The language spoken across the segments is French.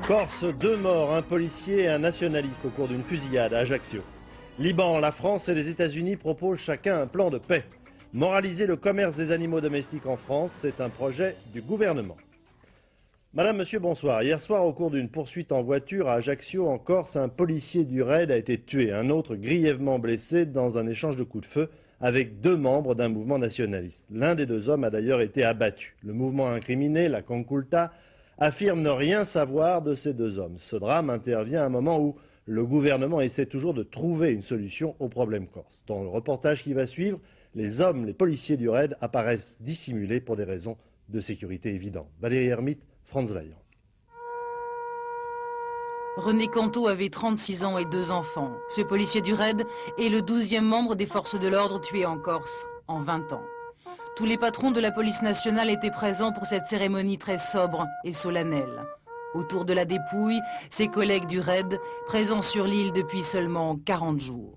Corse, 2 morts, un policier et un nationaliste au cours d'une fusillade à Ajaccio. Liban, la France et les États-Unis proposent chacun un plan de paix. Moraliser le commerce des animaux domestiques en France, c'est un projet du gouvernement. Madame, monsieur, bonsoir. Hier soir, au cours d'une poursuite en voiture à Ajaccio, en Corse, un policier du RAID a été tué. Un autre grièvement blessé dans un échange de coups de feu avec 2 membres d'un mouvement nationaliste. L'un des 2 hommes a d'ailleurs été abattu. Le mouvement incriminé, la Conculta, affirme ne rien savoir de ces 2 hommes. Ce drame intervient à un moment où le gouvernement essaie toujours de trouver une solution au problème corse. Dans le reportage qui va suivre, les policiers du RAID apparaissent dissimulés pour des raisons de sécurité évidentes. Valérie Hermite, Franz Vaillant. René Canto avait 36 ans et 2 enfants. Ce policier du RAID est le 12e membre des forces de l'ordre tué en Corse en 20 ans. Tous les patrons de la police nationale étaient présents pour cette cérémonie très sobre et solennelle. Autour de la dépouille, ses collègues du RAID, présents sur l'île depuis seulement 40 jours.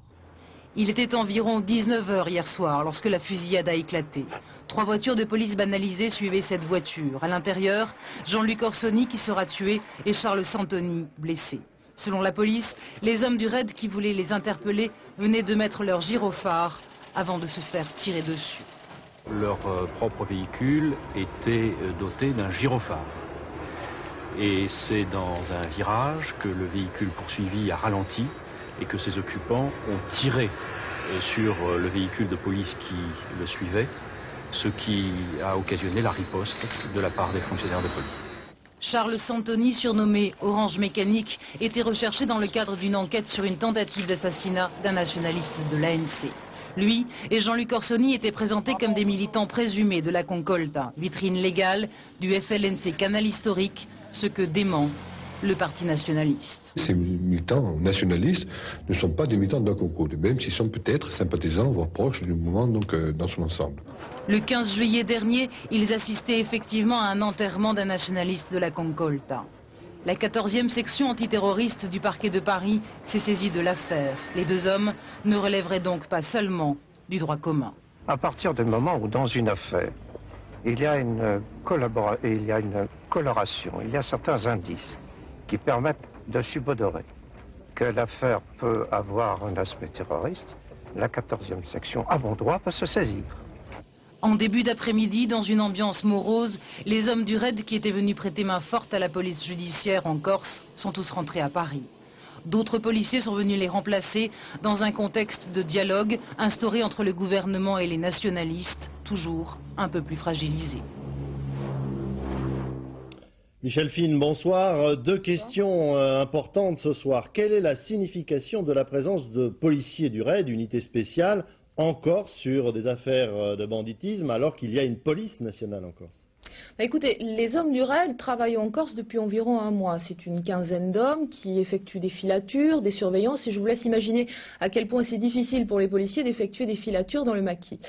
Il était environ 19 h hier soir lorsque la fusillade a éclaté. 3 voitures de police banalisées suivaient cette voiture. À l'intérieur, Jean-Luc Orsoni qui sera tué et Charles Santoni blessé. Selon la police, les hommes du RAID qui voulaient les interpeller venaient de mettre leur gyrophare avant de se faire tirer dessus. Leur propre véhicule était doté d'un gyrophare. Et c'est dans un virage que le véhicule poursuivi a ralenti et que ses occupants ont tiré sur le véhicule de police qui le suivait, ce qui a occasionné la riposte de la part des fonctionnaires de police. Charles Santoni, surnommé Orange Mécanique, était recherché dans le cadre d'une enquête sur une tentative d'assassinat d'un nationaliste de l'ANC. Lui et Jean-Luc Orsoni étaient présentés comme des militants présumés de la Concolta, vitrine légale du FLNC Canal Historique, ce que dément le parti nationaliste. Ces militants nationalistes ne sont pas des militants de la Concorde, même s'ils sont peut-être sympathisants, voire proches du mouvement dans son ensemble. Le 15 juillet dernier, ils assistaient effectivement à un enterrement d'un nationaliste de la Concolta. La 14e section antiterroriste du parquet de Paris s'est saisie de l'affaire. Les 2 hommes ne relèveraient donc pas seulement du droit commun. À partir du moment où dans une affaire, il y a une coloration, il y a certains indices qui permettent de subodorer que l'affaire peut avoir un aspect terroriste, la 14e section, à bon droit, peut se saisir. En début d'après-midi, dans une ambiance morose, les hommes du RAID qui étaient venus prêter main forte à la police judiciaire en Corse sont tous rentrés à Paris. D'autres policiers sont venus les remplacer dans un contexte de dialogue instauré entre le gouvernement et les nationalistes, toujours un peu plus fragilisés. Michel Fine, bonsoir. 2 questions importantes ce soir. Quelle est la signification de la présence de policiers du RAID, unité spéciale, en Corse sur des affaires de banditisme, alors qu'il y a une police nationale en Corse? Écoutez, les hommes du RAID travaillent en Corse depuis environ 1 mois. C'est une quinzaine d'hommes qui effectuent des filatures, des surveillances, et je vous laisse imaginer à quel point c'est difficile pour les policiers d'effectuer des filatures dans le maquis.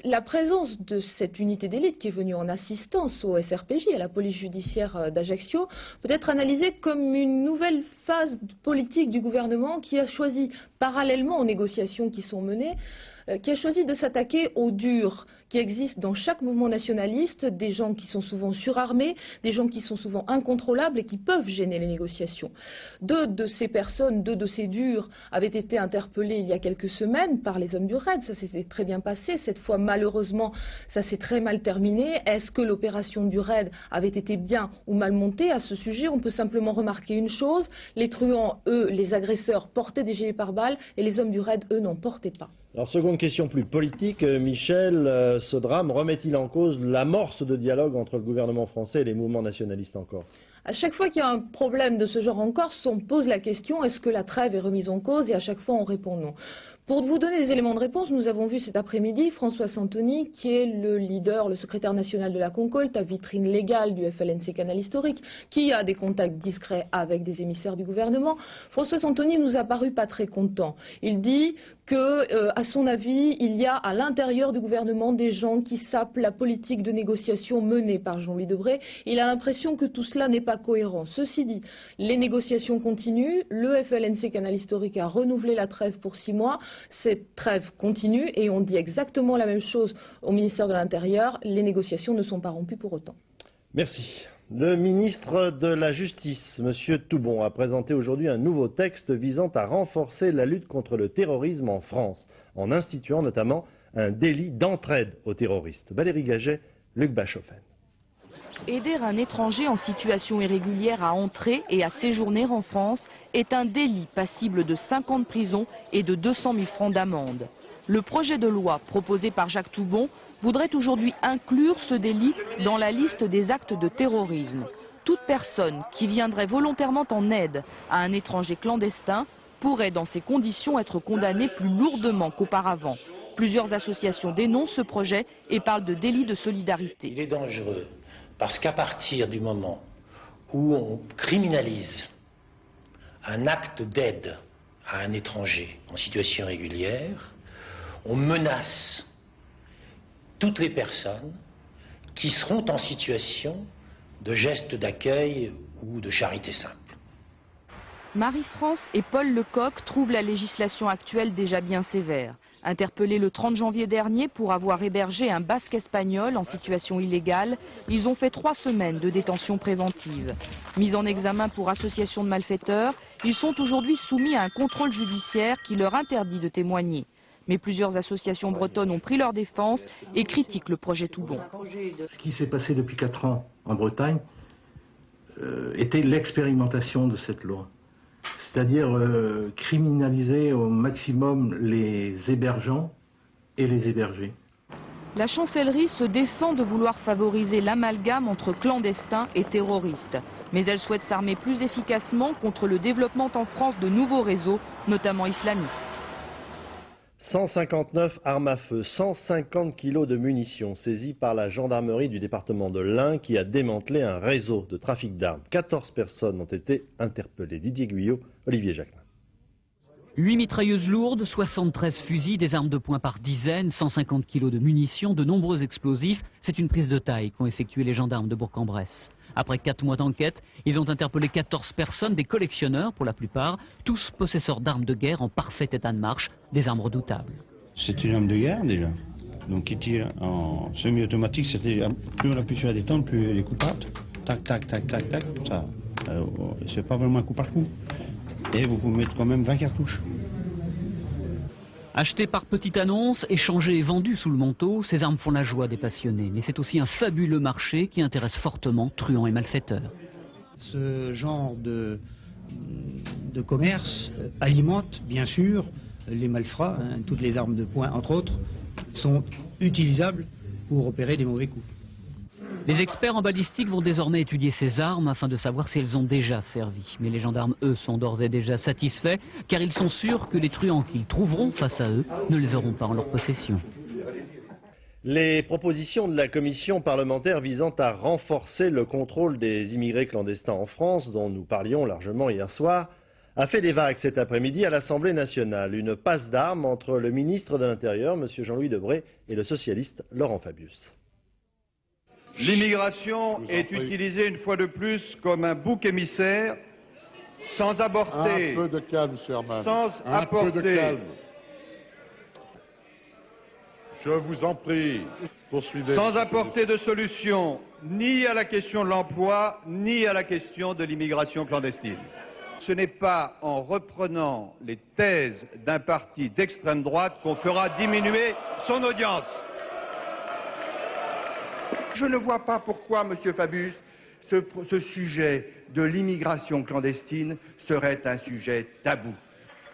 La présence de cette unité d'élite qui est venue en assistance au SRPJ, à la police judiciaire d'Ajaccio, peut être analysée comme une nouvelle phase politique du gouvernement qui a choisi, parallèlement aux négociations qui sont menées, qui a choisi de s'attaquer au dur qui existe dans chaque mouvement nationaliste, des gens qui sont souvent surarmés, des gens qui sont souvent incontrôlables et qui peuvent gêner les négociations. 2 de ces personnes, 2 de ces durs avaient été interpellés il y a quelques semaines par les hommes du RAID. Ça s'était très bien passé. Cette fois, malheureusement, ça s'est très mal terminé. Est-ce que l'opération du RAID avait été bien ou mal montée? À ce sujet, on peut simplement remarquer une chose. Les truands, eux, les agresseurs, portaient des gilets pare-balles et les hommes du RAID, eux, n'en portaient pas. Alors, seconde question plus politique, Michel, ce drame remet-il en cause l'amorce de dialogue entre le gouvernement français et les mouvements nationalistes en Corse? À chaque fois qu'il y a un problème de ce genre en Corse, on pose la question, est-ce que la trêve est remise en cause? Et à chaque fois, on répond non. Pour vous donner des éléments de réponse, nous avons vu cet après-midi François Santoni, qui est le leader, le secrétaire national de la Concolta, vitrine légale du FLNC Canal Historique, qui a des contacts discrets avec des émissaires du gouvernement. François Santoni nous a paru pas très content. Il dit que, à son avis, il y a à l'intérieur du gouvernement des gens qui sapent la politique de négociation menée par Jean-Louis Debré. Il a l'impression que tout cela n'est pas cohérent. Ceci dit, les négociations continuent. Le FLNC Canal Historique a renouvelé la trêve pour 6 mois. Cette trêve continue et on dit exactement la même chose au ministère de l'Intérieur. Les négociations ne sont pas rompues pour autant. Merci. Le ministre de la Justice, M. Toubon, a présenté aujourd'hui un nouveau texte visant à renforcer la lutte contre le terrorisme en France, en instituant notamment un délit d'entraide aux terroristes. Valérie Gaget, Luc Bachofen. Aider un étranger en situation irrégulière à entrer et à séjourner en France est un délit passible de 5 ans de prison et de 200 000 francs d'amende. Le projet de loi proposé par Jacques Toubon voudrait aujourd'hui inclure ce délit dans la liste des actes de terrorisme. Toute personne qui viendrait volontairement en aide à un étranger clandestin pourrait dans ces conditions être condamnée plus lourdement qu'auparavant. Plusieurs associations dénoncent ce projet et parlent de délit de solidarité. Il est dangereux parce qu'à partir du moment où on criminalise un acte d'aide à un étranger en situation irrégulière, on menace toutes les personnes qui seront en situation de geste d'accueil ou de charité simple. Marie-France et Paul Lecoq trouvent la législation actuelle déjà bien sévère. Interpellés le 30 janvier dernier pour avoir hébergé un Basque espagnol en situation illégale, ils ont fait 3 semaines de détention préventive. Mis en examen pour association de malfaiteurs, ils sont aujourd'hui soumis à un contrôle judiciaire qui leur interdit de témoigner. Mais plusieurs associations bretonnes ont pris leur défense et critiquent le projet Toubon. Ce qui s'est passé depuis 4 ans en Bretagne était l'expérimentation de cette loi. C'est-à-dire criminaliser au maximum les hébergeants et les hébergés. La chancellerie se défend de vouloir favoriser l'amalgame entre clandestins et terroristes. Mais elle souhaite s'armer plus efficacement contre le développement en France de nouveaux réseaux, notamment islamistes. 159 armes à feu, 150 kilos de munitions saisies par la gendarmerie du département de l'Ain qui a démantelé un réseau de trafic d'armes. 14 personnes ont été interpellées. Didier Guyot, Olivier Jacquelin. 8 mitrailleuses lourdes, 73 fusils, des armes de poing par dizaines, 150 kilos de munitions, de nombreux explosifs. C'est une prise de taille qu'ont effectué les gendarmes de Bourg-en-Bresse. Après 4 mois d'enquête, ils ont interpellé 14 personnes, des collectionneurs pour la plupart, tous possesseurs d'armes de guerre en parfait état de marche, des armes redoutables. C'est une arme de guerre déjà, donc qui tire en semi-automatique, c'était plus on appuie sur la détente, plus elle est coupable. Tac, tac, tac, tac, tac, ça. C'est pas vraiment un coup par coup. Et vous pouvez mettre quand même 20 cartouches. Achetées par petite annonce, échangées et vendues sous le manteau, ces armes font la joie des passionnés. Mais c'est aussi un fabuleux marché qui intéresse fortement truands et malfaiteurs. Ce genre de commerce alimente bien sûr les malfrats, toutes les armes de poing entre autres, sont utilisables pour opérer des mauvais coups. Les experts en balistique vont désormais étudier ces armes afin de savoir si elles ont déjà servi. Mais les gendarmes, eux, sont d'ores et déjà satisfaits car ils sont sûrs que les truands qu'ils trouveront face à eux ne les auront pas en leur possession. Les propositions de la commission parlementaire visant à renforcer le contrôle des immigrés clandestins en France, dont nous parlions largement hier soir, a fait des vagues cet après-midi à l'Assemblée nationale. Une passe d'armes entre le ministre de l'Intérieur, M. Jean-Louis Debré, et le socialiste Laurent Fabius. L'immigration est utilisée une fois de plus comme un bouc émissaire sans apporter... Un peu de calme, M. Herman. Sans apporter... peu de calme. Je vous en prie, poursuivez. Sans apporter de solution ni à la question de l'emploi, ni à la question de l'immigration clandestine. Ce n'est pas en reprenant les thèses d'un parti d'extrême droite qu'on fera diminuer son audience. Je ne vois pas pourquoi, Monsieur Fabius, ce sujet de l'immigration clandestine serait un sujet tabou.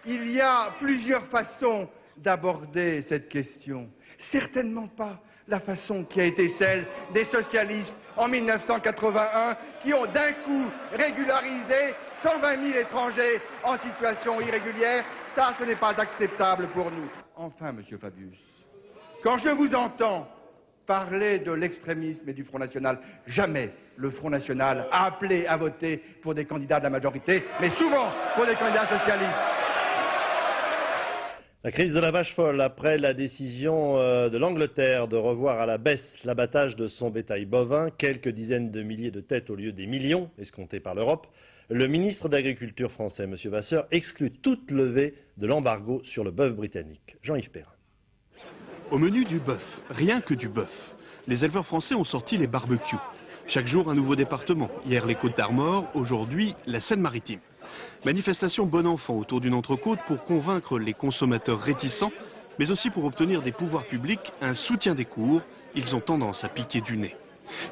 Il y a plusieurs façons d'aborder cette question. Certainement pas la façon qui a été celle des socialistes en 1981 qui ont d'un coup régularisé 120 000 étrangers en situation irrégulière. Ça, ce n'est pas acceptable pour nous. Enfin, Monsieur Fabius, quand je vous entends parler de l'extrémisme et du Front National, jamais le Front National a appelé à voter pour des candidats de la majorité, mais souvent pour des candidats socialistes. La crise de la vache folle après la décision de l'Angleterre de revoir à la baisse l'abattage de son bétail bovin, quelques dizaines de milliers de têtes au lieu des millions escomptés par l'Europe. Le ministre d'Agriculture français, M. Vasseur, exclut toute levée de l'embargo sur le bœuf britannique. Jean-Yves Perrin. Au menu du bœuf, rien que du bœuf. Les éleveurs français ont sorti les barbecues. Chaque jour, un nouveau département. Hier, les Côtes-d'Armor, aujourd'hui, la Seine-Maritime. Manifestation bon enfant autour d'une entrecôte pour convaincre les consommateurs réticents, mais aussi pour obtenir des pouvoirs publics un soutien des cours. Ils ont tendance à piquer du nez.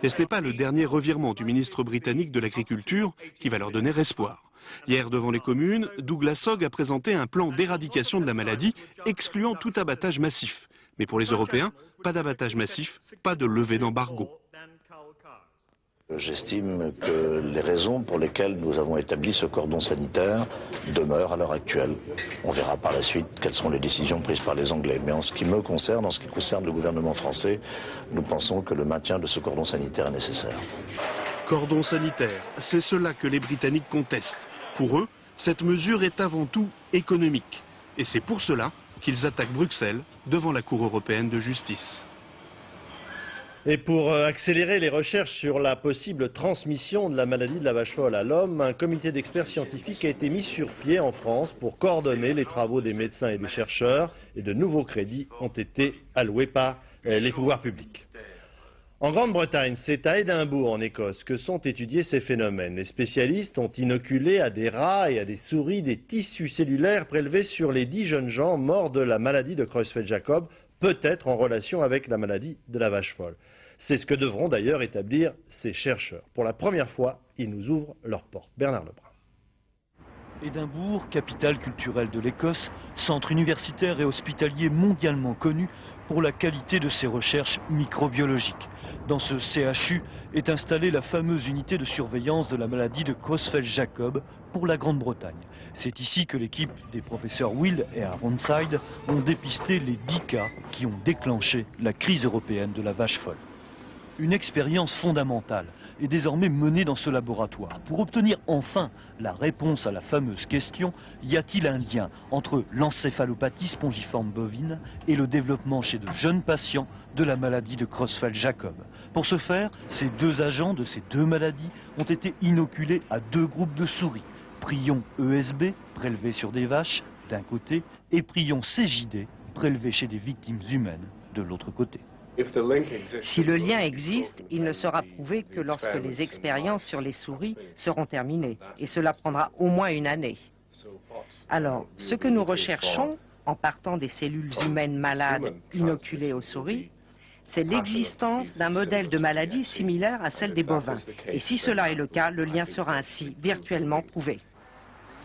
Et ce n'est pas le dernier revirement du ministre britannique de l'Agriculture qui va leur donner espoir. Hier, devant les communes, Douglas Hogg a présenté un plan d'éradication de la maladie, excluant tout abattage massif. Mais pour les Européens, pas d'abattage massif, pas de levée d'embargo. J'estime que les raisons pour lesquelles nous avons établi ce cordon sanitaire demeurent à l'heure actuelle. On verra par la suite quelles sont les décisions prises par les Anglais. Mais en ce qui me concerne, en ce qui concerne le gouvernement français, nous pensons que le maintien de ce cordon sanitaire est nécessaire. Cordon sanitaire, c'est cela que les Britanniques contestent. Pour eux, cette mesure est avant tout économique. Et c'est pour cela qu'ils attaquent Bruxelles devant la Cour européenne de justice. Et pour accélérer les recherches sur la possible transmission de la maladie de la vache folle à l'homme, un comité d'experts scientifiques a été mis sur pied en France pour coordonner les travaux des médecins et des chercheurs, et de nouveaux crédits ont été alloués par les pouvoirs publics. En Grande-Bretagne, c'est à Édimbourg, en Écosse, que sont étudiés ces phénomènes. Les spécialistes ont inoculé à des rats et à des souris des tissus cellulaires prélevés sur les 10 jeunes gens morts de la maladie de Creutzfeldt-Jakob, peut-être en relation avec la maladie de la vache folle. C'est ce que devront d'ailleurs établir ces chercheurs. Pour la première fois, ils nous ouvrent leurs portes. Bernard Lebrun. Édimbourg, capitale culturelle de l'Écosse, centre universitaire et hospitalier mondialement connu pour la qualité de ses recherches microbiologiques. Dans ce CHU est installée la fameuse unité de surveillance de la maladie de Creutzfeldt-Jakob pour la Grande-Bretagne. C'est ici que l'équipe des professeurs Will et Aronside ont dépisté les 10 cas qui ont déclenché la crise européenne de la vache folle. Une expérience fondamentale est désormais menée dans ce laboratoire pour obtenir enfin la réponse à la fameuse question: y a-t-il un lien entre l'encéphalopathie spongiforme bovine et le développement chez de jeunes patients de la maladie de Creutzfeldt-Jakob? Pour ce faire, ces deux agents de ces deux maladies ont été inoculés à 2 groupes de souris. Prions ESB, prélevés sur des vaches, d'un côté, et prions CJD, prélevés chez des victimes humaines, de l'autre côté. Si le lien existe, il ne sera prouvé que lorsque les expériences sur les souris seront terminées, et cela prendra au moins une année. Alors, ce que nous recherchons, en partant des cellules humaines malades inoculées aux souris, c'est l'existence d'un modèle de maladie similaire à celle des bovins. Et si cela est le cas, le lien sera ainsi virtuellement prouvé.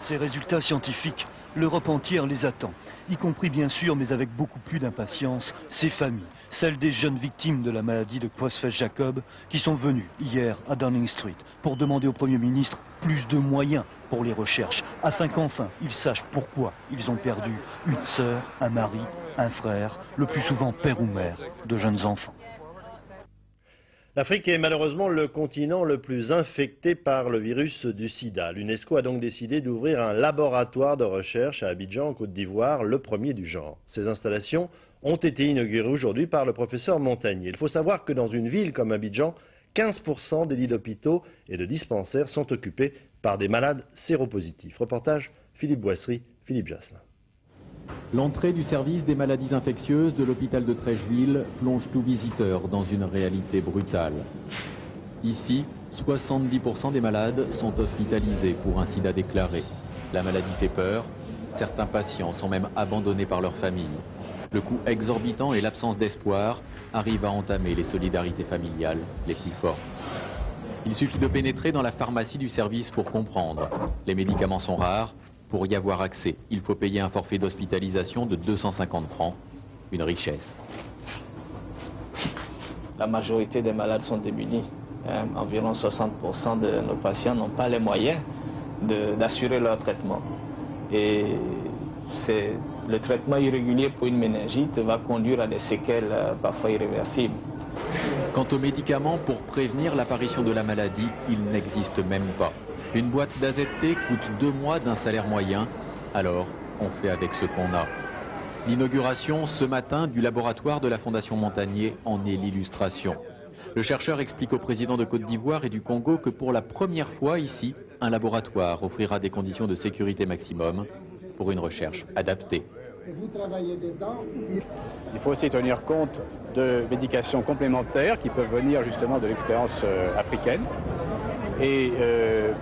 Ces résultats scientifiques, l'Europe entière les attend, y compris bien sûr, mais avec beaucoup plus d'impatience, ces familles, celles des jeunes victimes de la maladie de Creutzfeldt-Jakob, qui sont venues hier à Downing Street pour demander au Premier ministre plus de moyens pour les recherches, afin qu'enfin ils sachent pourquoi ils ont perdu une sœur, un mari, un frère, le plus souvent père ou mère de jeunes enfants. L'Afrique est malheureusement le continent le plus infecté par le virus du sida. L'UNESCO a donc décidé d'ouvrir un laboratoire de recherche à Abidjan, en Côte d'Ivoire, le premier du genre. Ces installations ont été inaugurées aujourd'hui par le professeur Montagnier. Il faut savoir que dans une ville comme Abidjan, 15% des lits d'hôpitaux et de dispensaires sont occupés par des malades séropositifs. Reportage Philippe Boisserie, Philippe Jasselin. L'entrée du service des maladies infectieuses de l'hôpital de Trècheville plonge tout visiteur dans une réalité brutale. Ici, 70% des malades sont hospitalisés pour un sida déclaré. La maladie fait peur, certains patients sont même abandonnés par leur famille. Le coût exorbitant et l'absence d'espoir arrivent à entamer les solidarités familiales les plus fortes. Il suffit de pénétrer dans la pharmacie du service pour comprendre. Les médicaments sont rares. Pour y avoir accès, il faut payer un forfait d'hospitalisation de 250 francs, une richesse. La majorité des malades sont démunis. Environ 60% de nos patients n'ont pas les moyens d'assurer leur traitement. Et le traitement irrégulier pour une méningite va conduire à des séquelles parfois irréversibles. Quant aux médicaments pour prévenir l'apparition de la maladie, ils n'existent même pas. Une boîte d'AZT coûte 2 mois d'un salaire moyen, alors on fait avec ce qu'on a. L'inauguration ce matin du laboratoire de la Fondation Montagnier en est l'illustration. Le chercheur explique au président de Côte d'Ivoire et du Congo que pour la première fois ici, un laboratoire offrira des conditions de sécurité maximum pour une recherche adaptée et vous travaillez dedans. Il faut aussi tenir compte de médications complémentaires qui peuvent venir justement de l'expérience africaine. Et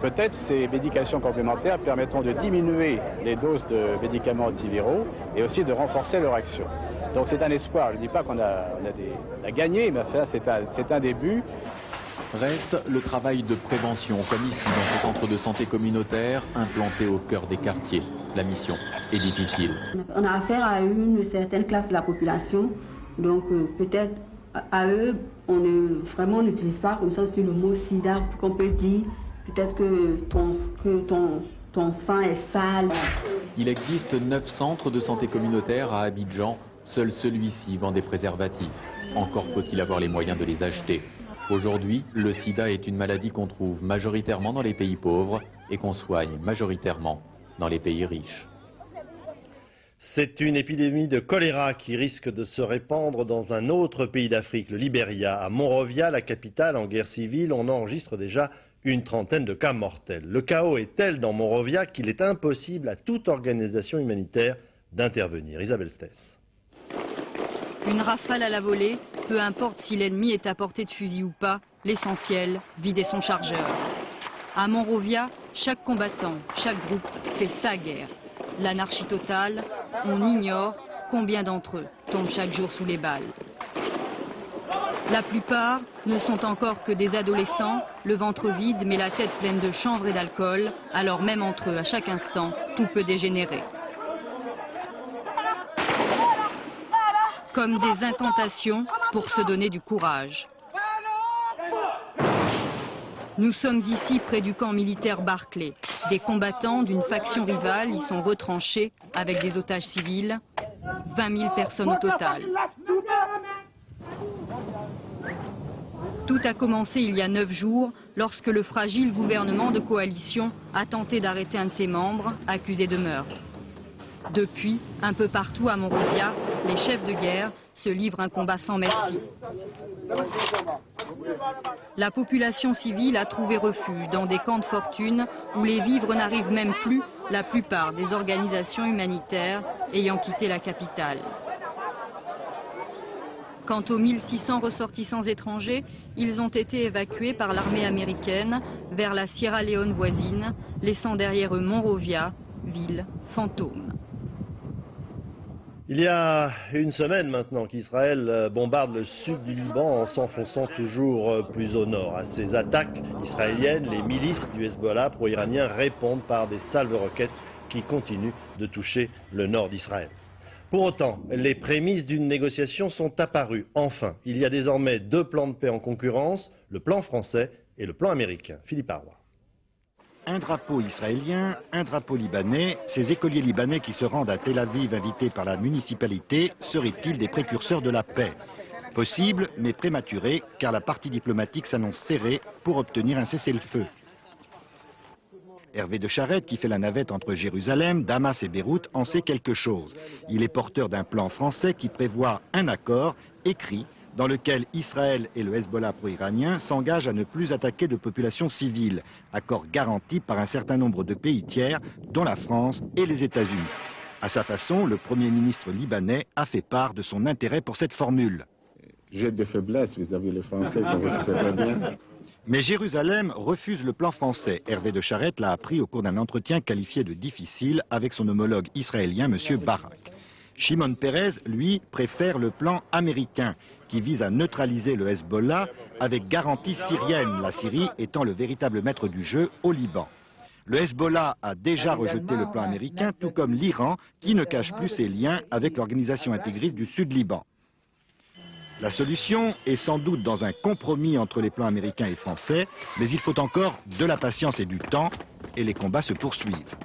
peut-être ces médications complémentaires permettront de diminuer les doses de médicaments antiviraux et aussi de renforcer leur action. Donc c'est un espoir. Je ne dis pas qu'on a gagné, mais enfin, c'est un début. Reste le travail de prévention, comme ici dans ce centre de santé communautaire implanté au cœur des quartiers. La mission est difficile. On a affaire à une certaine classe de la population, donc peut-être à eux, on n'utilise pas comme ça aussi le mot sida, ce qu'on peut dire, peut-être que ton sang est sale. Il existe 9 centres de santé communautaire à Abidjan. Seul celui-ci vend des préservatifs. Encore faut-il avoir les moyens de les acheter. Aujourd'hui, le sida est une maladie qu'on trouve majoritairement dans les pays pauvres et qu'on soigne majoritairement dans les pays riches. C'est une épidémie de choléra qui risque de se répandre dans un autre pays d'Afrique, le Libéria. À Monrovia, la capitale en guerre civile, on enregistre déjà une trentaine de cas mortels. Le chaos est tel dans Monrovia qu'il est impossible à toute organisation humanitaire d'intervenir. Isabelle Stess. Une rafale à la volée, peu importe si l'ennemi est à portée de fusil ou pas, l'essentiel, vider son chargeur. À Monrovia, chaque combattant, chaque groupe fait sa guerre. L'anarchie totale, on ignore combien d'entre eux tombent chaque jour sous les balles. La plupart ne sont encore que des adolescents, le ventre vide mais la tête pleine de chanvre et d'alcool, alors même entre eux, à chaque instant, tout peut dégénérer. Comme des incantations pour se donner du courage. Nous sommes ici près du camp militaire Barclay. Des combattants d'une faction rivale y sont retranchés avec des otages civils. 20 000 personnes au total. Tout a commencé il y a 9 jours, lorsque le fragile gouvernement de coalition a tenté d'arrêter un de ses membres, accusé de meurtre. Depuis, un peu partout à Monrovia, les chefs de guerre se livrent un combat sans merci. La population civile a trouvé refuge dans des camps de fortune où les vivres n'arrivent même plus, la plupart des organisations humanitaires ayant quitté la capitale. Quant aux 1600 ressortissants étrangers, ils ont été évacués par l'armée américaine vers la Sierra Leone voisine, laissant derrière eux Monrovia, ville fantôme. Il y a une semaine maintenant qu'Israël bombarde le sud du Liban en s'enfonçant toujours plus au nord. À ces attaques israéliennes, les milices du Hezbollah pro-iranien répondent par des salves-roquettes qui continuent de toucher le nord d'Israël. Pour autant, les prémices d'une négociation sont apparues. Enfin, il y a désormais 2 plans de paix en concurrence, le plan français et le plan américain. Philippe Arroy. Un drapeau israélien, un drapeau libanais, ces écoliers libanais qui se rendent à Tel Aviv invités par la municipalité, seraient-ils des précurseurs de la paix? Possible, mais prématuré, car la partie diplomatique s'annonce serrée pour obtenir un cessez-le-feu. Hervé de Charette, qui fait la navette entre Jérusalem, Damas et Beyrouth, en sait quelque chose. Il est porteur d'un plan français qui prévoit un accord écrit dans lequel Israël et le Hezbollah pro-iranien s'engagent à ne plus attaquer de populations civiles, accord garanti par un certain nombre de pays tiers, dont la France et les États-Unis. À sa façon, le Premier ministre libanais a fait part de son intérêt pour cette formule. J'ai des faiblesses vis-à-vis des Français, qu'on respecte très bien. Mais Jérusalem refuse le plan français. Hervé de Charette l'a appris au cours d'un entretien qualifié de difficile avec son homologue israélien, M. Barak. Shimon Peres, lui, préfère le plan américain, qui vise à neutraliser le Hezbollah avec garantie syrienne, la Syrie étant le véritable maître du jeu au Liban. Le Hezbollah a déjà rejeté le plan américain, tout comme l'Iran, qui ne cache plus ses liens avec l'organisation intégriste du Sud-Liban. La solution est sans doute dans un compromis entre les plans américains et français, mais il faut encore de la patience et du temps, et les combats se poursuivent.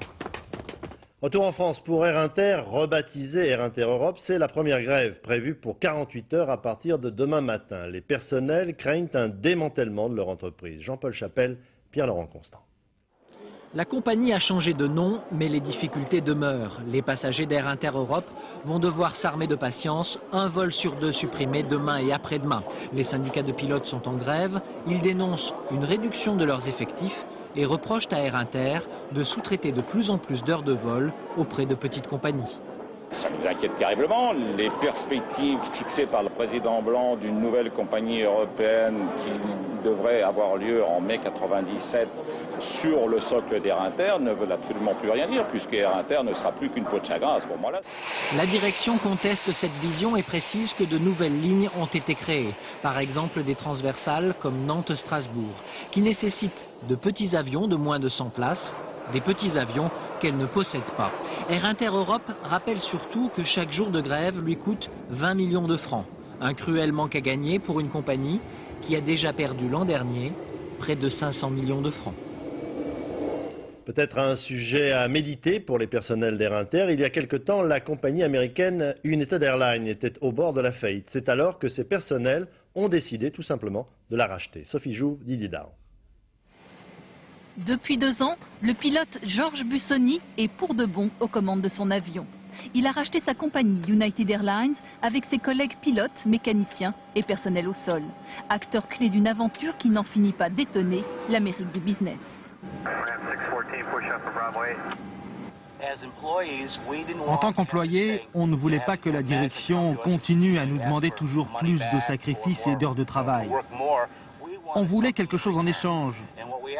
Retour en France pour Air Inter, rebaptisé Air Inter Europe, c'est la première grève prévue pour 48 heures à partir de demain matin. Les personnels craignent un démantèlement de leur entreprise. Jean-Paul Chapelle, Pierre-Laurent Constant. La compagnie a changé de nom, mais les difficultés demeurent. Les passagers d'Air Inter Europe vont devoir s'armer de patience. Un vol sur 2 supprimé demain et après-demain. Les syndicats de pilotes sont en grève. Ils dénoncent une réduction de leurs effectifs et reprochent à Air Inter de sous-traiter de plus en plus d'heures de vol auprès de petites compagnies. Ça nous inquiète terriblement. Les perspectives fixées par le président Blanc d'une nouvelle compagnie européenne qui devrait avoir lieu en mai 97 sur le socle d'Air Inter ne veulent absolument plus rien dire, puisque Air Inter ne sera plus qu'une peau de chagrin à ce moment-là. La direction conteste cette vision et précise que de nouvelles lignes ont été créées. Par exemple des transversales comme Nantes-Strasbourg, qui nécessitent de petits avions de moins de 100 places, des petits avions qu'elle ne possède pas. Air Inter Europe rappelle surtout que chaque jour de grève lui coûte 20 millions de francs. Un cruel manque à gagner pour une compagnie qui a déjà perdu l'an dernier près de 500 millions de francs. Peut-être un sujet à méditer pour les personnels d'Air Inter. Il y a quelque temps, la compagnie américaine United Airlines était au bord de la faillite. C'est alors que ses personnels ont décidé tout simplement de la racheter. Sophie Joux, Didier Dahan. Depuis 2 ans, le pilote Georges Bussoni est pour de bon aux commandes de son avion. Il a racheté sa compagnie United Airlines avec ses collègues pilotes, mécaniciens et personnel au sol. Acteur clé d'une aventure qui n'en finit pas d'étonner l'Amérique du business. En tant qu'employés, on ne voulait pas que la direction continue à nous demander toujours plus de sacrifices et d'heures de travail. On voulait quelque chose en échange.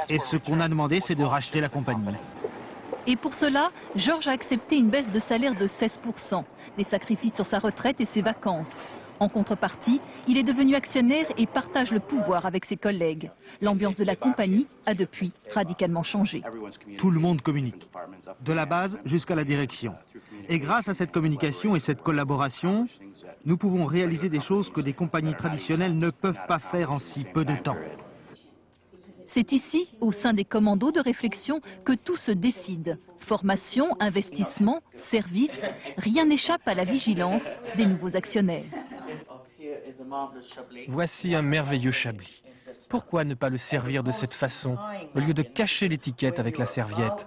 Et ce qu'on a demandé, c'est de racheter la compagnie. Et pour cela, Georges a accepté une baisse de salaire de 16%, des sacrifices sur sa retraite et ses vacances. En contrepartie, il est devenu actionnaire et partage le pouvoir avec ses collègues. L'ambiance de la compagnie a depuis radicalement changé. Tout le monde communique, de la base jusqu'à la direction. Et grâce à cette communication et cette collaboration, nous pouvons réaliser des choses que des compagnies traditionnelles ne peuvent pas faire en si peu de temps. C'est ici, au sein des commandos de réflexion, que tout se décide. Formation, investissement, service, rien n'échappe à la vigilance des nouveaux actionnaires. Voici un merveilleux Chablis. Pourquoi ne pas le servir de cette façon, au lieu de cacher l'étiquette avec la serviette?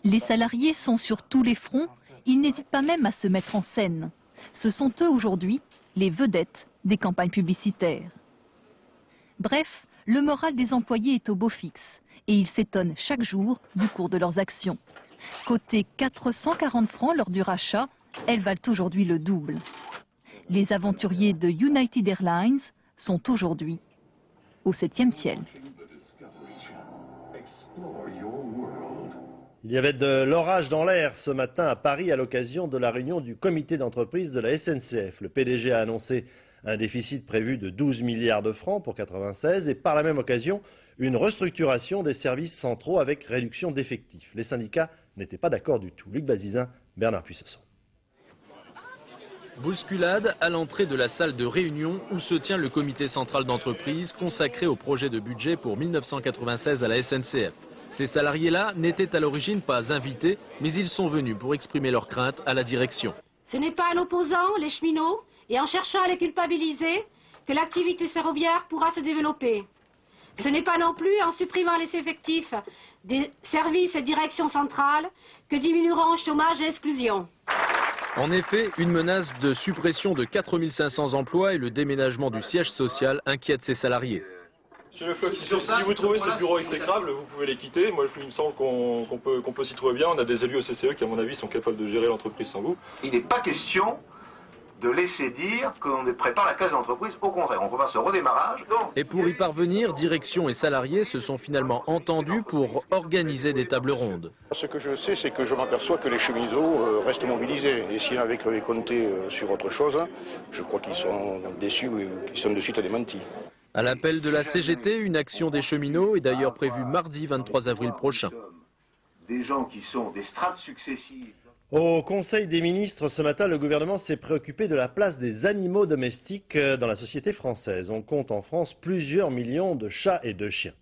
Les salariés sont sur tous les fronts, ils n'hésitent pas même à se mettre en scène. Ce sont eux aujourd'hui les vedettes des campagnes publicitaires. Bref, le moral des employés est au beau fixe et ils s'étonnent chaque jour du cours de leurs actions. Côté 440 francs lors du rachat, elles valent aujourd'hui le double. Les aventuriers de United Airlines sont aujourd'hui au 7e ciel. Il y avait de l'orage dans l'air ce matin à Paris à l'occasion de la réunion du comité d'entreprise de la SNCF. Le PDG a annoncé un déficit prévu de 12 milliards de francs pour 1996 et par la même occasion une restructuration des services centraux avec réduction d'effectifs. Les syndicats n'étaient pas d'accord du tout. Luc Bazizin, Bernard Puissesson. Bousculade à l'entrée de la salle de réunion où se tient le comité central d'entreprise consacré au projet de budget pour 1996 à la SNCF. Ces salariés-là n'étaient à l'origine pas invités, mais ils sont venus pour exprimer leurs craintes à la direction. Ce n'est pas en opposant les cheminots et en cherchant à les culpabiliser que l'activité ferroviaire pourra se développer. Ce n'est pas non plus en supprimant les effectifs des services et directions centrales que diminueront chômage et exclusion. En effet, une menace de suppression de 4500 emplois et le déménagement du siège social inquiète ces salariés. Monsieur Leclerc, si vous trouvez ces bureaux exécrables, vous pouvez les quitter. Moi, il me semble qu'on peut s'y trouver bien. On a des élus au CCE qui, à mon avis, sont capables de gérer l'entreprise sans vous. Il n'est pas question de laisser dire qu'on prépare la case de l'entreprise. Au contraire, on prépare ce redémarrage. Et pour y parvenir, direction et salariés se sont finalement entendus pour organiser des tables rondes. Ce que je sais, c'est que je m'aperçois que les cheminots restent mobilisés. Et s'il avait compté sur autre chose, je crois qu'ils sont déçus ou qu'ils sont de suite démentis. À l'appel de la CGT, une action des cheminots est d'ailleurs prévue mardi 23 avril prochain. Des gens qui sont des strates successives. Au Conseil des ministres, ce matin, le gouvernement s'est préoccupé de la place des animaux domestiques dans la société française. On compte en France plusieurs millions de chats et de chiens.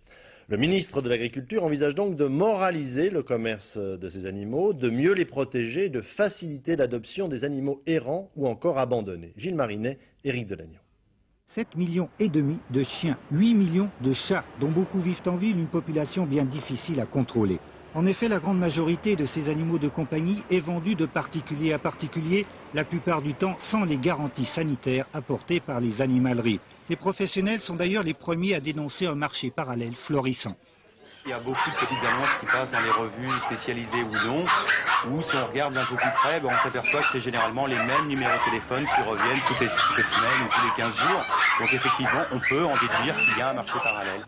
Le ministre de l'Agriculture envisage donc de moraliser le commerce de ces animaux, de mieux les protéger, de faciliter l'adoption des animaux errants ou encore abandonnés. Gilles Marinet, Éric Delagnon. 7,5 millions de chiens, 8 millions de chats, dont beaucoup vivent en ville, une population bien difficile à contrôler. En effet, la grande majorité de ces animaux de compagnie est vendue de particulier à particulier, la plupart du temps sans les garanties sanitaires apportées par les animaleries. Les professionnels sont d'ailleurs les premiers à dénoncer un marché parallèle florissant. Il y a beaucoup de petites annonces qui passent dans les revues spécialisées ou non, où si on regarde d'un peu plus près, on s'aperçoit que c'est généralement les mêmes numéros de téléphone qui reviennent toutes les semaines ou tous les 15 jours. Donc effectivement, on peut en déduire qu'il y a un marché parallèle.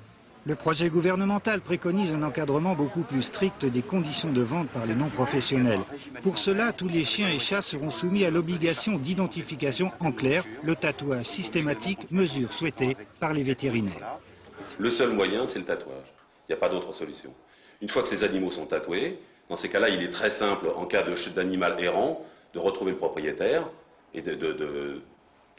Le projet gouvernemental préconise un encadrement beaucoup plus strict des conditions de vente par les non-professionnels. Pour cela, tous les chiens et chats seront soumis à l'obligation d'identification en clair, le tatouage systématique, mesure souhaitée par les vétérinaires. Le seul moyen, c'est le tatouage. Il n'y a pas d'autre solution. Une fois que ces animaux sont tatoués, dans ces cas-là, il est très simple, en cas d'animal errant, de retrouver le propriétaire et de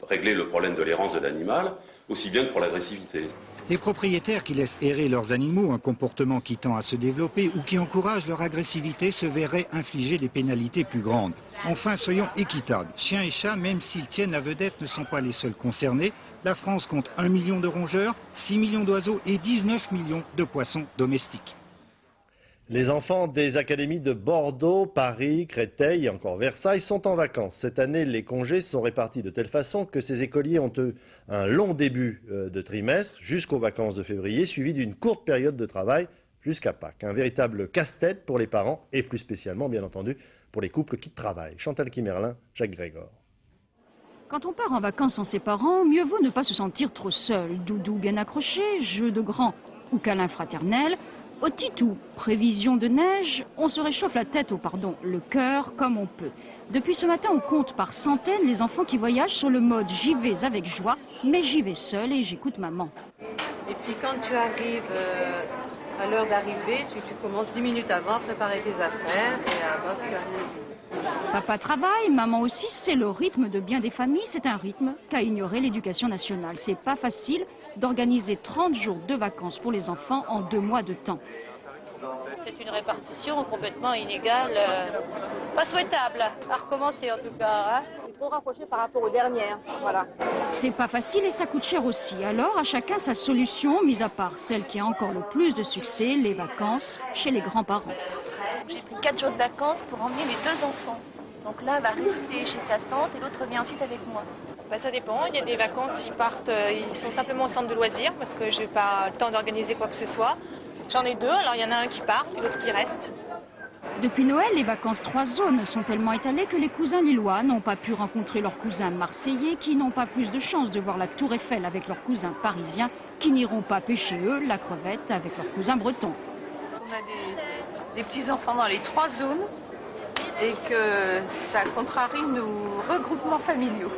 régler le problème de l'errance de l'animal, aussi bien que pour l'agressivité. Les propriétaires qui laissent errer leurs animaux, un comportement qui tend à se développer ou qui encourage leur agressivité, se verraient infliger des pénalités plus grandes. Enfin, soyons équitables. Chiens et chats, même s'ils tiennent la vedette, ne sont pas les seuls concernés. La France compte 1 million de rongeurs, 6 millions d'oiseaux et 19 millions de poissons domestiques. Les enfants des académies de Bordeaux, Paris, Créteil et encore Versailles sont en vacances. Cette année, les congés sont répartis de telle façon que ces écoliers ont eu un long début de trimestre jusqu'aux vacances de février, suivi d'une courte période de travail jusqu'à Pâques. Un véritable casse-tête pour les parents et plus spécialement, bien entendu, pour les couples qui travaillent. Chantal Kimerlin, Jacques Grégor. Quand on part en vacances sans ses parents, mieux vaut ne pas se sentir trop seul. Doudou bien accroché, jeu de grands ou câlin fraternel. Au titou, prévision de neige, on se réchauffe la tête, le cœur comme on peut. Depuis ce matin, on compte par centaines les enfants qui voyagent sur le mode j'y vais avec joie, mais j'y vais seul et j'écoute maman. Et puis quand tu arrives à l'heure d'arrivée, tu commences 10 minutes avant à préparer tes affaires et avant tu arrives. Papa travaille, maman aussi, c'est le rythme de bien des familles, c'est un rythme qu'a ignoré l'éducation nationale. C'est pas facile d'organiser 30 jours de vacances pour les enfants en 2 mois de temps. C'est une répartition complètement inégale, pas souhaitable, à recommencer en tout cas. Hein. C'est trop rapproché par rapport aux dernières, voilà. C'est pas facile et ça coûte cher aussi. Alors à chacun sa solution, mis à part celle qui a encore le plus de succès, les vacances chez les grands-parents. J'ai pris 4 jours de vacances pour emmener les 2 enfants. Donc là, elle va rester chez sa tante et l'autre vient ensuite avec moi. Ça dépend, il y a des vacances, ils sont simplement au centre de loisirs parce que j'ai pas le temps d'organiser quoi que ce soit. J'en ai 2, alors il y en a un qui part et l'autre qui reste. Depuis Noël, les vacances 3 zones sont tellement étalées que les cousins lillois n'ont pas pu rencontrer leurs cousins marseillais qui n'ont pas plus de chance de voir la Tour Eiffel avec leurs cousins parisiens qui n'iront pas pêcher eux la crevette avec leurs cousins bretons. On a des petits-enfants dans les 3 zones et que ça contrarie nos regroupements familiaux.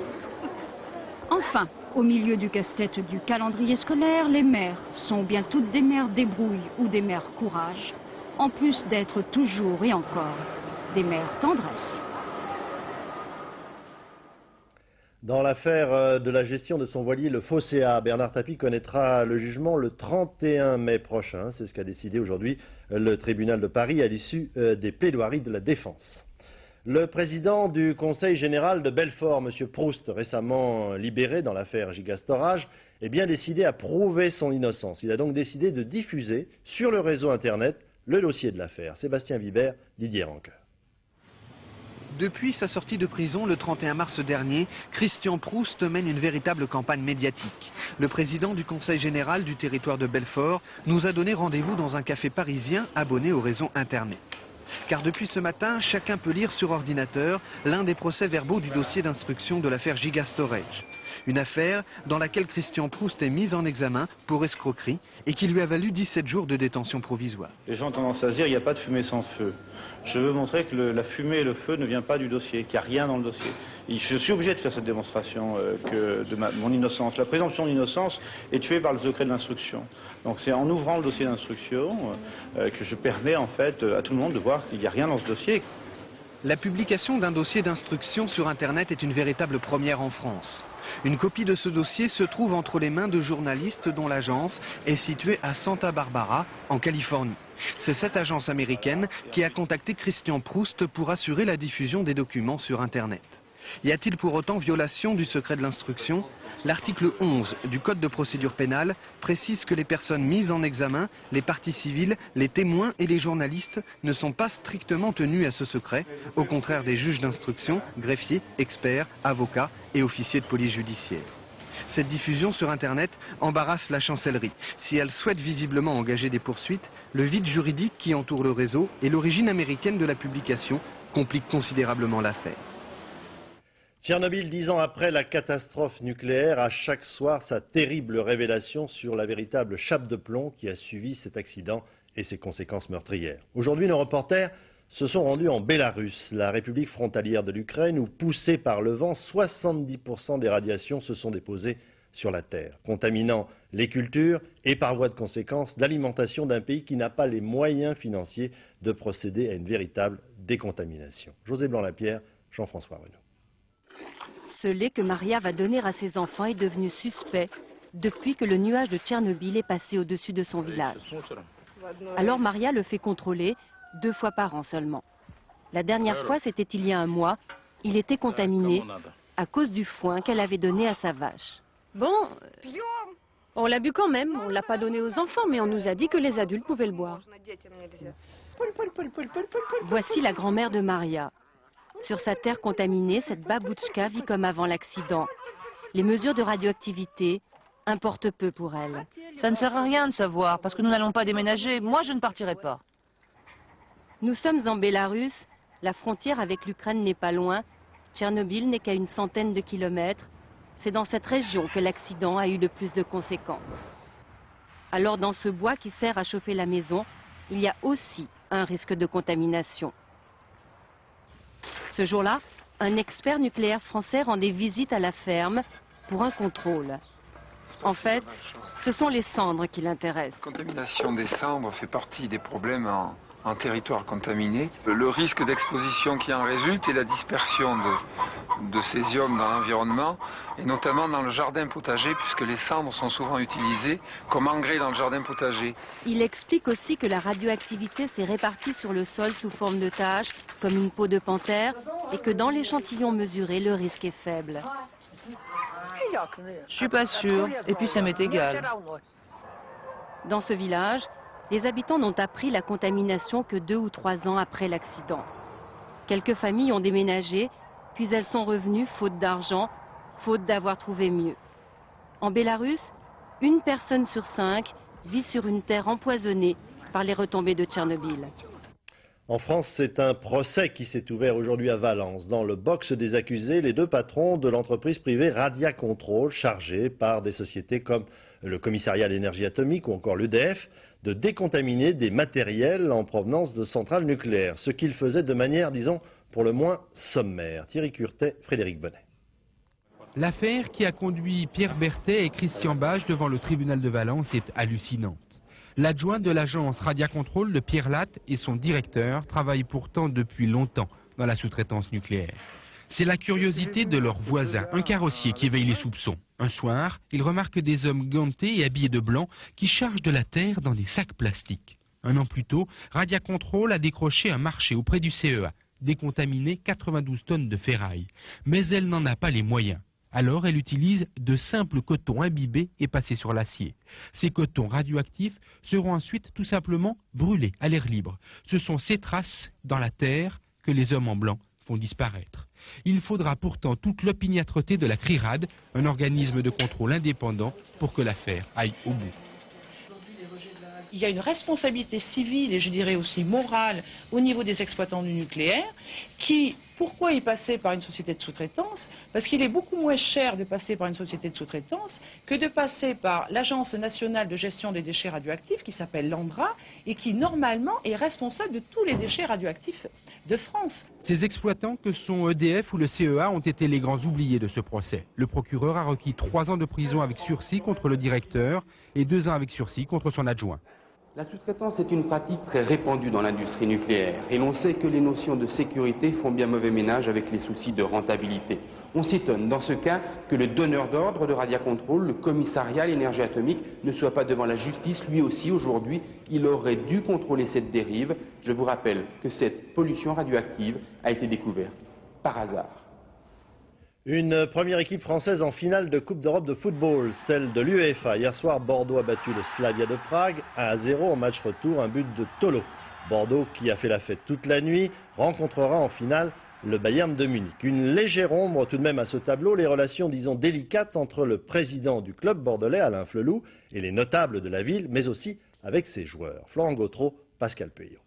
Enfin, au milieu du casse-tête du calendrier scolaire, les mères sont bien toutes des mères débrouille ou des mères courage, en plus d'être toujours et encore des mères tendresse. Dans l'affaire de la gestion de son voilier, le Fosséa, Bernard Tapie connaîtra le jugement le 31 mai prochain. C'est ce qu'a décidé aujourd'hui le tribunal de Paris à l'issue des plaidoiries de la défense. Le président du Conseil général de Belfort, M. Proust, récemment libéré dans l'affaire Gigastorage, est bien décidé à prouver son innocence. Il a donc décidé de diffuser sur le réseau Internet le dossier de l'affaire. Sébastien Vibert, Didier Rancoeur. Depuis sa sortie de prison le 31 mars dernier, Christian Proust mène une véritable campagne médiatique. Le président du Conseil général du territoire de Belfort nous a donné rendez-vous dans un café parisien abonné au réseau Internet. Car depuis ce matin, chacun peut lire sur ordinateur l'un des procès-verbaux du dossier d'instruction de l'affaire Gigastorage. Une affaire dans laquelle Christian Proust est mis en examen pour escroquerie et qui lui a valu 17 jours de détention provisoire. Les gens ont tendance à se dire qu'il n'y a pas de fumée sans feu. Je veux montrer que la fumée et le feu ne viennent pas du dossier, qu'il n'y a rien dans le dossier. Et je suis obligé de faire cette démonstration de mon innocence. La présomption d'innocence est tuée par le secret de l'instruction. Donc c'est en ouvrant le dossier d'instruction que je permets en fait à tout le monde de voir qu'il n'y a rien dans ce dossier. La publication d'un dossier d'instruction sur Internet est une véritable première en France. Une copie de ce dossier se trouve entre les mains de journalistes dont l'agence est située à Santa Barbara, en Californie. C'est cette agence américaine qui a contacté Christian Proust pour assurer la diffusion des documents sur Internet. Y a-t-il pour autant violation du secret de l'instruction? L'article 11 du Code de procédure pénale précise que les personnes mises en examen, les parties civiles, les témoins et les journalistes ne sont pas strictement tenus à ce secret, au contraire des juges d'instruction, greffiers, experts, avocats et officiers de police judiciaire. Cette diffusion sur Internet embarrasse la chancellerie. Si elle souhaite visiblement engager des poursuites, le vide juridique qui entoure le réseau et l'origine américaine de la publication complique considérablement l'affaire. Tchernobyl, 10 ans après la catastrophe nucléaire, a chaque soir sa terrible révélation sur la véritable chape de plomb qui a suivi cet accident et ses conséquences meurtrières. Aujourd'hui, nos reporters se sont rendus en Bélarus, la république frontalière de l'Ukraine, où, poussés par le vent, 70% des radiations se sont déposées sur la terre, contaminant les cultures et par voie de conséquence l'alimentation d'un pays qui n'a pas les moyens financiers de procéder à une véritable décontamination. José Blanc-Lapierre, Jean-François Renaud. Ce lait que Maria va donner à ses enfants est devenu suspect depuis que le nuage de Tchernobyl est passé au-dessus de son village. Alors Maria le fait contrôler 2 fois par an seulement. La dernière fois, c'était il y a un mois. Il était contaminé à cause du foin qu'elle avait donné à sa vache. Bon, on l'a bu quand même. On ne l'a pas donné aux enfants, mais on nous a dit que les adultes pouvaient le boire. Voici la grand-mère de Maria. Sur sa terre contaminée, cette babouchka vit comme avant l'accident. Les mesures de radioactivité importent peu pour elle. Ça ne sert à rien de savoir, parce que nous n'allons pas déménager. Moi, je ne partirai pas. Nous sommes en Bélarus. La frontière avec l'Ukraine n'est pas loin. Tchernobyl n'est qu'à une centaine de kilomètres. C'est dans cette région que l'accident a eu le plus de conséquences. Alors, dans ce bois qui sert à chauffer la maison, il y a aussi un risque de contamination. Ce jour-là, un expert nucléaire français rendait visite à la ferme pour un contrôle. En fait, ce sont les cendres qui l'intéressent. La contamination des cendres fait partie des problèmes en territoire contaminé. Le risque d'exposition qui en résulte est la dispersion de césium dans l'environnement, et notamment dans le jardin potager, puisque les cendres sont souvent utilisées comme engrais dans le jardin potager. Il explique aussi que la radioactivité s'est répartie sur le sol sous forme de taches, comme une peau de panthère, et que dans l'échantillon mesuré, le risque est faible. Je suis pas sûre, et puis ça m'est égal. Dans ce village, les habitants n'ont appris la contamination que 2 ou 3 ans après l'accident. Quelques familles ont déménagé, puis elles sont revenues faute d'argent, faute d'avoir trouvé mieux. En Bélarus, 1 personne sur 5 vit sur une terre empoisonnée par les retombées de Tchernobyl. En France, c'est un procès qui s'est ouvert aujourd'hui à Valence. Dans le box des accusés, les 2 patrons de l'entreprise privée Radia Control, chargés par des sociétés comme le Commissariat à l'énergie atomique ou encore l'EDF, de décontaminer des matériels en provenance de centrales nucléaires, ce qu'ils faisaient de manière, disons, pour le moins sommaire. Thierry Curtet, Frédéric Bonnet. L'affaire qui a conduit Pierre Berthet et Christian Bage devant le tribunal de Valence est hallucinante. L'adjoint de l'agence Radia Control de Pierre Latte et son directeur travaillent pourtant depuis longtemps dans la sous-traitance nucléaire. C'est la curiosité de leurs voisins, un carrossier qui éveille les soupçons. Un soir, ils remarquent des hommes gantés et habillés de blanc qui chargent de la terre dans des sacs plastiques. 1 an plus tôt, Radia Control a décroché un marché auprès du CEA, décontaminé 92 tonnes de ferraille. Mais elle n'en a pas les moyens. Alors elle utilise de simples cotons imbibés et passés sur l'acier. Ces cotons radioactifs seront ensuite tout simplement brûlés à l'air libre. Ce sont ces traces dans la terre que les hommes en blanc font disparaître. Il faudra pourtant toute l'opiniâtreté de la CRIRAD, un organisme de contrôle indépendant, pour que l'affaire aille au bout. Il y a une responsabilité civile et je dirais aussi morale au niveau des exploitants du nucléaire qui, pourquoi ils passaient par une société de sous-traitance? Parce qu'il est beaucoup moins cher de passer par une société de sous-traitance que de passer par l'Agence nationale de gestion des déchets radioactifs qui s'appelle l'ANDRA et qui normalement est responsable de tous les déchets radioactifs de France. Ces exploitants que sont EDF ou le CEA ont été les grands oubliés de ce procès. Le procureur a requis 3 ans de prison avec sursis contre le directeur et 2 ans avec sursis contre son adjoint. La sous-traitance est une pratique très répandue dans l'industrie nucléaire et l'on sait que les notions de sécurité font bien mauvais ménage avec les soucis de rentabilité. On s'étonne dans ce cas que le donneur d'ordre de Radia Control, le commissariat à l'énergie atomique, ne soit pas devant la justice. Lui aussi, aujourd'hui, il aurait dû contrôler cette dérive. Je vous rappelle que cette pollution radioactive a été découverte par hasard. Une première équipe française en finale de Coupe d'Europe de football, celle de l'UEFA. Hier soir, Bordeaux a battu le Slavia de Prague 1-0 en match retour, un but de Tolo. Bordeaux, qui a fait la fête toute la nuit, rencontrera en finale le Bayern de Munich. Une légère ombre tout de même à ce tableau, les relations, disons, délicates entre le président du club bordelais, Alain Flelou, et les notables de la ville, mais aussi avec ses joueurs. Florent Gautreau, Pascal Peillot.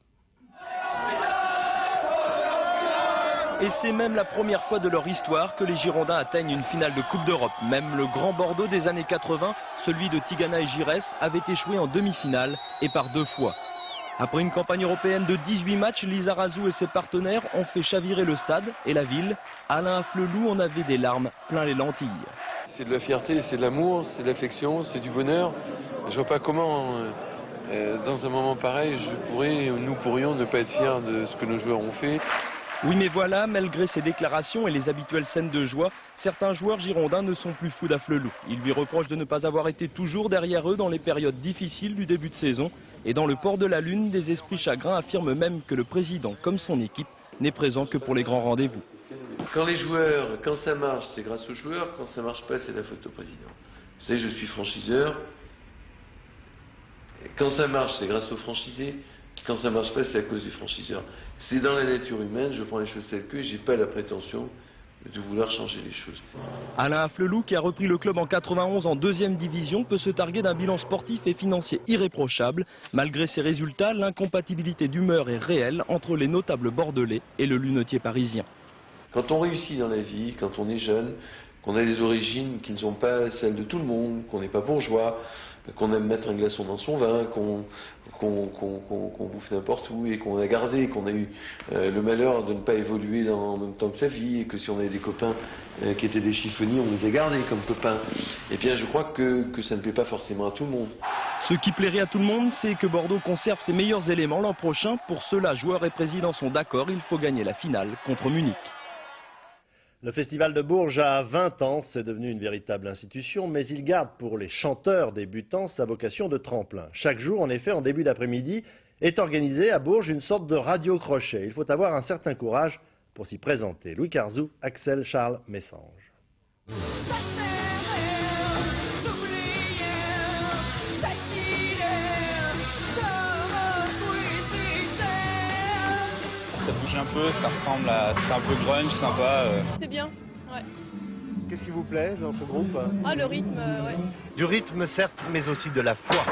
Et c'est même la première fois de leur histoire que les Girondins atteignent une finale de Coupe d'Europe. Même le Grand Bordeaux des années 80, celui de Tigana et Giresse, avait échoué en demi-finale et par 2 fois. Après une campagne européenne de 18 matchs, Lizarazu et ses partenaires ont fait chavirer le stade et la ville. Alain Afflelou en avait des larmes plein les lentilles. C'est de la fierté, c'est de l'amour, c'est de l'affection, c'est du bonheur. Je vois pas comment, dans un moment pareil, nous pourrions ne pas être fiers de ce que nos joueurs ont fait. Oui, mais voilà, malgré ses déclarations et les habituelles scènes de joie, certains joueurs girondins ne sont plus fous d'Afflelou. Ils lui reprochent de ne pas avoir été toujours derrière eux dans les périodes difficiles du début de saison. Et dans le port de la Lune, des esprits chagrins affirment même que le président, comme son équipe, n'est présent que pour les grands rendez-vous. Quand les joueurs, quand ça marche, c'est grâce aux joueurs. Quand ça marche pas, c'est la faute au président. Vous savez, je suis franchiseur. Quand ça marche, c'est grâce aux franchisés. Quand ça marche pas, c'est à cause du franchiseur. C'est dans la nature humaine, je prends les choses telles que, j'ai pas la prétention de vouloir changer les choses. Alain Afflelou, qui a repris le club en 91 en 2e division, peut se targuer d'un bilan sportif et financier irréprochable. Malgré ses résultats, l'incompatibilité d'humeur est réelle entre les notables bordelais et le lunetier parisien. Quand on réussit dans la vie, quand on est jeune, qu'on a des origines qui ne sont pas celles de tout le monde, qu'on n'est pas bourgeois, qu'on aime mettre un glaçon dans son vin, qu'on bouffe n'importe où et qu'on a gardé, qu'on a eu le malheur de ne pas évoluer en même temps que sa vie et que si on avait des copains qui étaient des chiffonniers, on les a gardés comme copains. Eh bien je crois que ça ne plaît pas forcément à tout le monde. Ce qui plairait à tout le monde, c'est que Bordeaux conserve ses meilleurs éléments l'an prochain. Pour cela, joueurs et présidents sont d'accord, il faut gagner la finale contre Munich. Le Festival de Bourges a 20 ans, c'est devenu une véritable institution, mais il garde pour les chanteurs débutants sa vocation de tremplin. Chaque jour, en effet, en début d'après-midi, est organisée à Bourges une sorte de radio-crochet. Il faut avoir un certain courage pour s'y présenter. Louis Carzou, Axel Charles Messange. Ça bouge un peu, ça ressemble à... c'est un peu grunge, sympa. C'est bien, ouais. Qu'est-ce qui vous plaît dans ce groupe? Ah, le rythme, ouais. Du rythme, certes, mais aussi de la foi.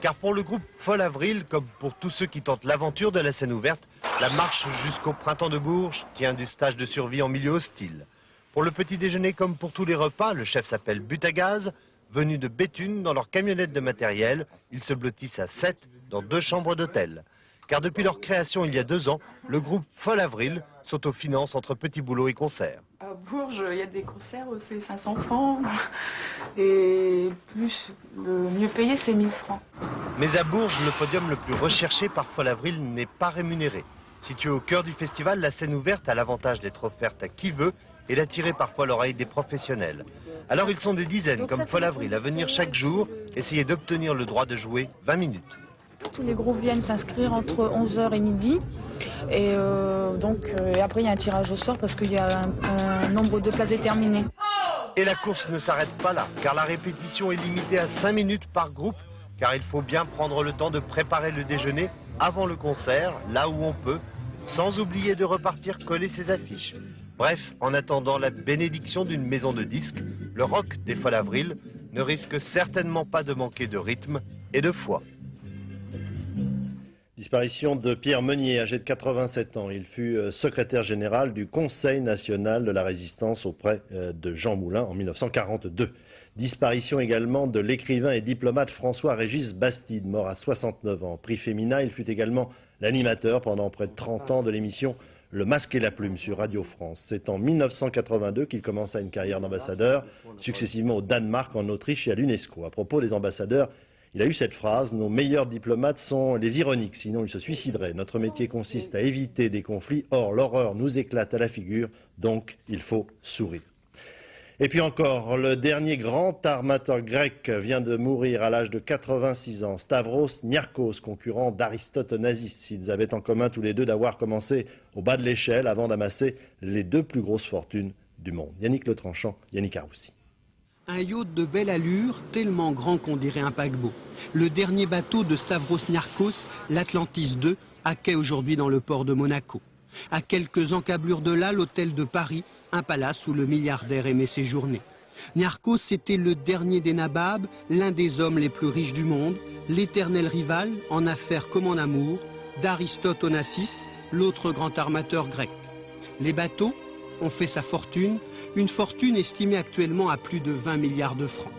Car pour le groupe Folle Avril, comme pour tous ceux qui tentent l'aventure de la scène ouverte, la marche jusqu'au printemps de Bourges tient du stage de survie en milieu hostile. Pour le petit déjeuner, comme pour tous les repas, le chef s'appelle But à Gaz. Venus de Béthune dans leur camionnette de matériel, ils se blottissent à 7 dans 2 chambres d'hôtel. Car depuis leur création il y a 2 ans, le groupe Folle Avril s'autofinance entre petits boulots et concerts. À Bourges, il y a des concerts où c'est 500 francs et plus, le mieux payé c'est 1000 francs. Mais à Bourges, le podium le plus recherché par Folle Avril n'est pas rémunéré. Située au cœur du festival, la scène ouverte a l'avantage d'être offerte à qui veut et d'attirer parfois l'oreille des professionnels. Alors ils sont des dizaines, comme Folle Avril, à venir chaque jour essayer d'obtenir le droit de jouer 20 minutes. Tous les groupes viennent s'inscrire entre 11h et midi. Et après, il y a un tirage au sort parce qu'il y a un nombre de places déterminé. Et la course ne s'arrête pas là, car la répétition est limitée à 5 minutes par groupe, car il faut bien prendre le temps de préparer le déjeuner avant le concert, là où on peut, sans oublier de repartir coller ses affiches. Bref, en attendant la bénédiction d'une maison de disques, le rock des Folle Avril ne risque certainement pas de manquer de rythme et de foi. Disparition de Pierre Meunier, âgé de 87 ans. Il fut secrétaire général du Conseil national de la résistance auprès de Jean Moulin en 1942. Disparition également de l'écrivain et diplomate François-Régis Bastide, mort à 69 ans. Prix Femina, il fut également l'animateur pendant près de 30 ans de l'émission Le Masque et la Plume sur Radio France. C'est en 1982 qu'il commença une carrière d'ambassadeur, successivement au Danemark, en Autriche et à l'UNESCO. À propos des ambassadeurs, il a eu cette phrase: nos meilleurs diplomates sont les ironiques, sinon ils se suicideraient. Notre métier consiste à éviter des conflits, or l'horreur nous éclate à la figure, donc il faut sourire. Et puis encore, le dernier grand armateur grec vient de mourir à l'âge de 86 ans. Stavros Niarchos, concurrent d'Aristote Onassis. Ils avaient en commun tous les deux d'avoir commencé au bas de l'échelle avant d'amasser les 2 plus grosses fortunes du monde. Yannick Le Tranchant, Yannick Aroussi. Un yacht de belle allure, tellement grand qu'on dirait un paquebot. Le dernier bateau de Stavros Niarchos, l'Atlantis II, à quai aujourd'hui dans le port de Monaco. À quelques encablures de là, l'hôtel de Paris, un palace où le milliardaire aimait séjourner. Niarchos était le dernier des nababs, l'un des hommes les plus riches du monde, l'éternel rival, en affaires comme en amour, d'Aristote Onassis, l'autre grand armateur grec. Les bateaux ont fait sa fortune, une fortune estimée actuellement à plus de 20 milliards de francs.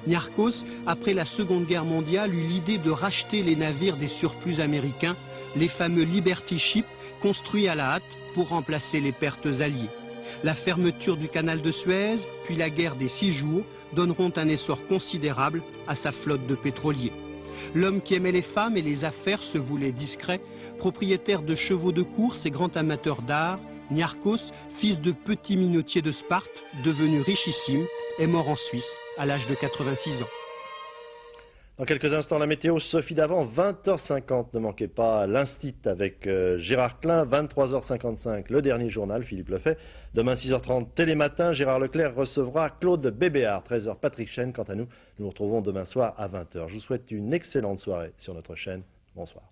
Niarchos, après la Seconde Guerre mondiale, eut l'idée de racheter les navires des surplus américains, les fameux Liberty Ships, construits à la hâte pour remplacer les pertes alliées. La fermeture du canal de Suez, puis la guerre des 6 jours, donneront un essor considérable à sa flotte de pétroliers. L'homme qui aimait les femmes et les affaires se voulait discret, propriétaire de chevaux de course et grand amateur d'art, Niarchos, fils de petit minotier de Sparte, devenu richissime, est mort en Suisse à l'âge de 86 ans. Dans quelques instants, la météo, Sophie Davant, 20h50, ne manquez pas l'Instit avec Gérard Klein, 23h55, le dernier journal, Philippe Lefebvre. Demain, 6h30, Télématin, Gérard Leclerc recevra Claude Bébéard, 13h, Patrick Chêne. Quant à nous, nous nous retrouvons demain soir à 20h. Je vous souhaite une excellente soirée sur notre chaîne. Bonsoir.